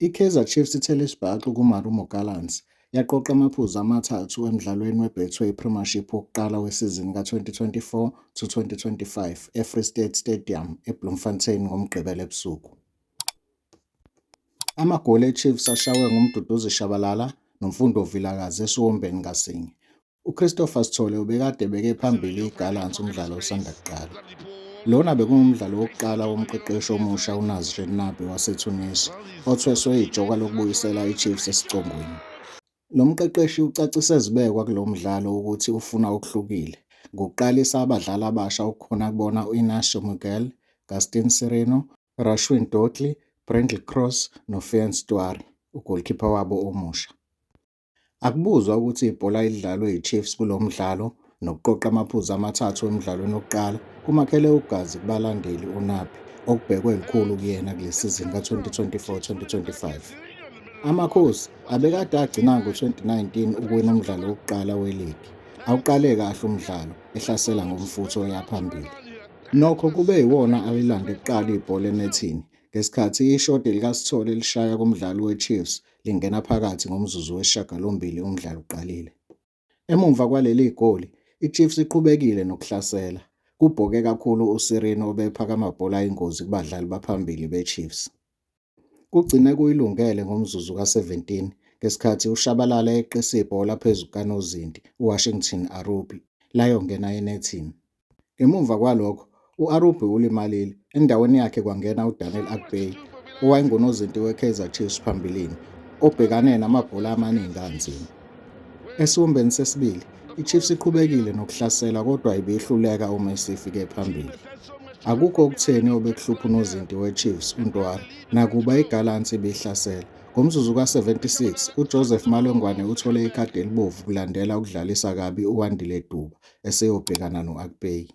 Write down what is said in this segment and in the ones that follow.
I-Kaizer Chiefs ithele isibhaxu ku-Marumo Gallants yaqoqa amaphuzu amathathu emdlalweni we-Betway Premiership wokuqala wesizini ka-2024-25 e-Free State Stadium eBloemfontein ngoMgqibelo ebusuku. Amagoli e-Chiefs ashaywe nguMduduzi Shabalala noMfundo Vilakazi esiwombeni ngasinye. UChristopher Sithole ubekade ebeke phambili iGallants umdlalo usanda kuqala. Lona bekuwumdlalo wokuqala womqeqeshi omusha uNazrin Nabi waseTunisia, othweswe ijoka lokubuyisela iChiefs esicongweni. Lo mqeqeshi ucacise ezibekwa kulo mdlalo ukuthi ufuna okuhlukile, ngokuqalisa abadlali abasha okukhona kubona u-Inacio Miguel, Gaston Sireno, Rashwin Dotley, Brendel Cross noFian Stewart, ugolikipa wabo omusha. Akubuzwa ukuthi ibhola elidlalwe yiChiefs kulo mdlalo nokuqoqa amaphuzu amathathu emdlalweni wokuqala kumakhele ugazi kubalandeli uNabi okubhekwe likhulu kuyena kule sizini ka-2024-25. Amakhosi abekade agcina ngo-2019 ukuwina umdlalo wokuqala weligi, awuqale kahle umdlalo ehlasela ngomfutho oya phambili. Nokho kube yiwona alilande kuqala ibhola enethini ngesikhathi ishoti likaSithole lishaya kumdlali weChiefs lingena phakathi ngomzuzu wesishiyagalombili umdlalo uqalile. Emumva kwaleli goli, iChiefs iqhubekile nokuhlasela, kubhoke kakhulu uSireno obephaka amabhola ayingozi kubadlali baphambili beChiefs. Kugcine kuyilungele ngomzuzu ka-17 ngesikhathi uShabalala eqisa ibhola phezu kukaNozinti uWashington Arubhi layongena enethini. Ngemuva kwalokho, u-Arubhi ulimalile, endaweni yakhe kwangena uDaniel Akpeyi, owayengunozinti we-Kaizer Chiefs phambilini, obhekane namabhola amaningi anzima. Esiwombeni sesibili, iChiefs iqhubekile nokuhlasela kodwa ibihluleka uma isifike phambili. Akukho okutheni obekuhlupha unozinti weChiefs uNtwara nakuba iGallants ibihlasela. Ngomzuzu ka-76, uJoseph Malongwane uthole ikhadi elibovu kulandela ukudlalisa kabi uWandile Duba eseyobhekana no-Akpeyi.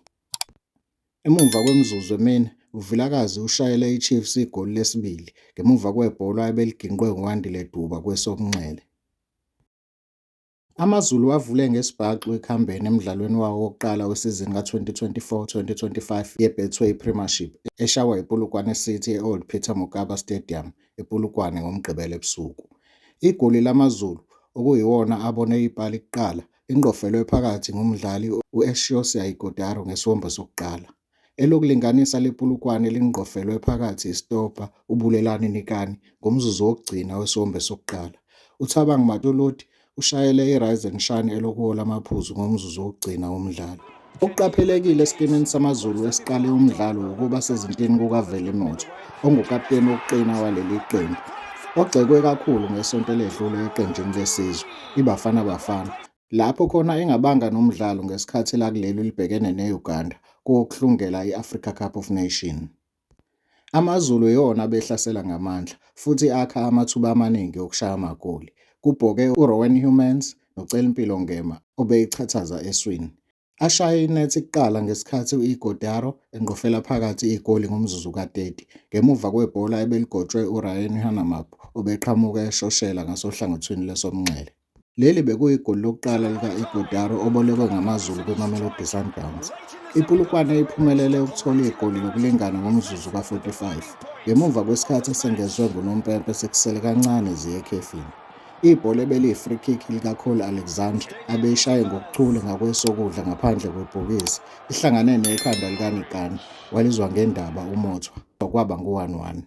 Emuva kwemizuzu emine, uVilakazi ushayele iChiefs igoli lesibili ngemuva kwebhola ebeliginqwe nguWandile Duba kwesobunxele. AmaZulu avule ngesibhaxu ekhambeni emdlalweni wawo wokuqala wesizini ka-2024-25 ye-Betway Premiership eshaywa iPolokwane City e-Old Peter Mokaba Stadium ePolokwane ngoMgqibelo ebusuku. Igoli lamaZulu, okuyiwona abone ipali kuqala, lingqofelwe phakathi ngumdlali u-Eshiosia Ighodaro ngesiwombe sokuqala. Elokulinganisa lePolokwane lingqofelwe phakathi iStopa uBulelani Nikani ngomzuzu wokugcina wesiwombe sokuqala. uThabang Matoloti ushayele iRise and Shine elokuhola amaphuzu ngomzuzu wokugcina womdlalo. Okuqaphelekile esikimini samaZulu esiqale umdlalo ukuba sezintini kukaVeli Motho, ongukapteni wokuqina waleli qembu, ogxekwe kakhulu ngesonto eledlule eqenjini lesizwe iBafana Bafana, lapho khona engabanga nomdlalo ngesikhathi lakuleli libhekene ne-Uganda kokuhlungela i-Africa Cup of Nations. AmaZulu yiwona behlasela ngamandla futhi akha amathuba amaningi okushaya amagoli. Kubhoke uRowan Humans noCelimpilo Ngema obeyichathaza eswini. Ashaya inethi kuqala ngesikhathi u-Ighodaro engqofela phakathi igoli ngomzuzu ka-30 ngemuva kwebhola ebeligotshwe uRyan Hanamap obeqhamuka eshoshela ngasohlangothini lwesobunxele. Leli bekuyigoli lokuqala lika-Ighodaro obolekwe ngamaZulu kwiMamelodi Sundowns. iPolokwane iphumelele ukuthola igoli lokulingana ngomzuzu ka-45 ngemuva kwesikhathi esengezwe nguNompempe sekusele kancane ziye ekhefini. Ibhola ebeliyi-free kick likaCole Alexander abeyishaye ngokuchule ngakwesokudla ngaphandle kwebhokisi ihlangane nekhanda likaNikani walizwa ngendaba uMothwa kwaba ngu-1-1.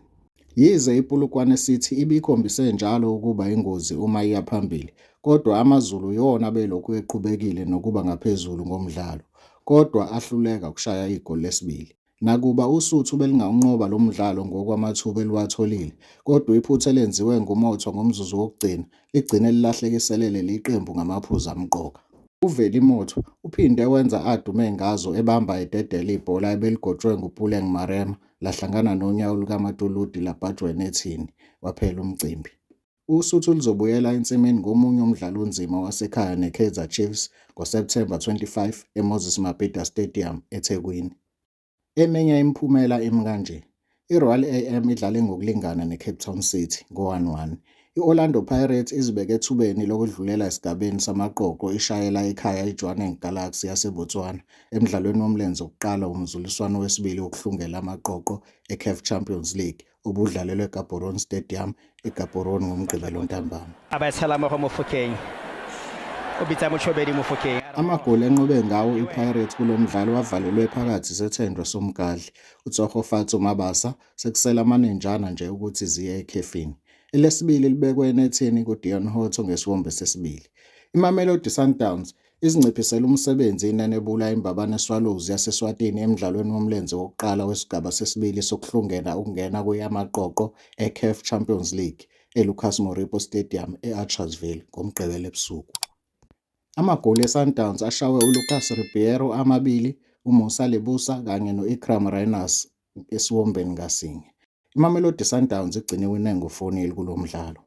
Yize iPolokwane City ibikhombise njalo ukuba ingozi uma iya phambili, kodwa amaZulu yiwona belokhu eqhubekile nokuba ngaphezulu ngomdlalo, kodwa ahluleka ukushaya igoli lesibili. Nakuba uSuthu belingawunqoba lo mdlalo ngokwamathuba eliwatholile, kodwa iphutha elenziwe nguMothwa ngomzuzu wokugcina ligcine lilahlekisele leli qembu ngamaphuzu amqoka. UVeli Motho uphinde wenza adume ngazo ebamba ededela ibhola ebeligotshwe nguPuleng Marema lahlangana nonyawo lukaMatoloti labhajwa enethini, waphela umcimbi. USuthu lizobuyela ensimini ngomunye umdlalo onzima wasekhaya neKaizer Chiefs ngoSepthemba 25 eMoses Mabhida Stadium eThekwini. Eminye imiphumela imi kanje: iRoyal AM idlale ngokulingana neCape Town City ngo-1-1. I-Orlando Pirates izibeke ethubeni lokudlulela esigabeni samaqoqo ishayela ekhaya iJwaneng Galaxy yaseBotswana emdlalweni womlenze wokuqala womzuliswano wesibili wokuhlungela amaqoqo eCAF Champions League ubudlalelwe eGaborone Stadium eGaborone ngoMgqibelo ntambama. Amagoli enqobe ngawo iPirates kulo mdlalo wavalelwe phakathi sethendwe somgadli uTshegofatso Mabasa sekusele amanenjana nje ukuthi ziye ekhefini. Elesibili libekwe enethini kuDion Hotto ngesiwombe sesibili. IMamelodi Sundowns izinciphisele umsebenzi inenebula iMbabane Swallows yaseSwatini emdlalweni womlenze wokuqala wesigaba sesibili sokuhlungela ukungena kweyamaqoqo eCAF Champions League eLucas Moripo Stadium e-Archersville ngoMgqibelo ebusuku. Amagoli eSundowns ashawe uLucas Ribeiro amabili, uMusa Lebusa kanye no-Ikram Reyners esiwombeni ngasinye. IMamelodi Sundowns igcine iwine ngo-4-0 kulo mdlalo.